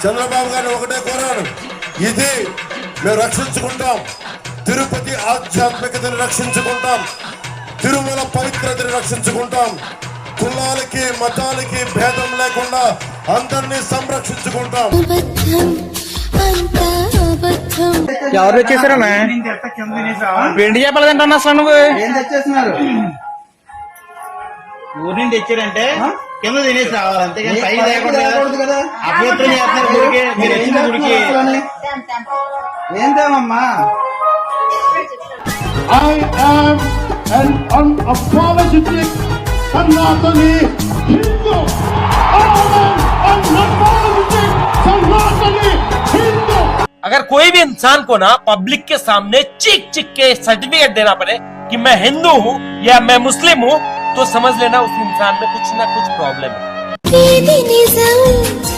చంద్రబాబు గారిని ఒకటే కోరాను, ఇది మేము రక్షించుకుంటాం, తిరుపతి ఆధ్యాత్మికతను రక్షించుకుంటాం, తిరుమల పవిత్రతను రక్షించుకుంటాం, కులాలకి మతాలకి భేదం లేకుండా అందరినీ సంరక్షించుకుంటాం. ఎవరు వచ్చేసారన్నా? వెండి చెప్పలేదంటే అసలు నువ్వు ఏం తెచ్చేస్తున్నారు? ఊరి నుంచి తెచ్చారంటే కింద తినేసి రావాలి, అంతేగాని పైకి తేకూడదు కదా. అభ్యర్థులు చేస్తున్నారు గుడికి, మీరు వచ్చిన గుడికి. ఏం తేమమ్మా? I am an unapologetic Sanatani Hindu. I am an unapologetic Sanatani Hindu. अगर कोई भी इंसान को ना पब्लिक के सामने चीख चीख के सर्टिफिकेट देना पड़े कि मैं हिंदू हूँ या मैं मुस्लिम हूँ, तो समझ लेना उस इंसान में कुछ ना कुछ प्रॉब्लम है।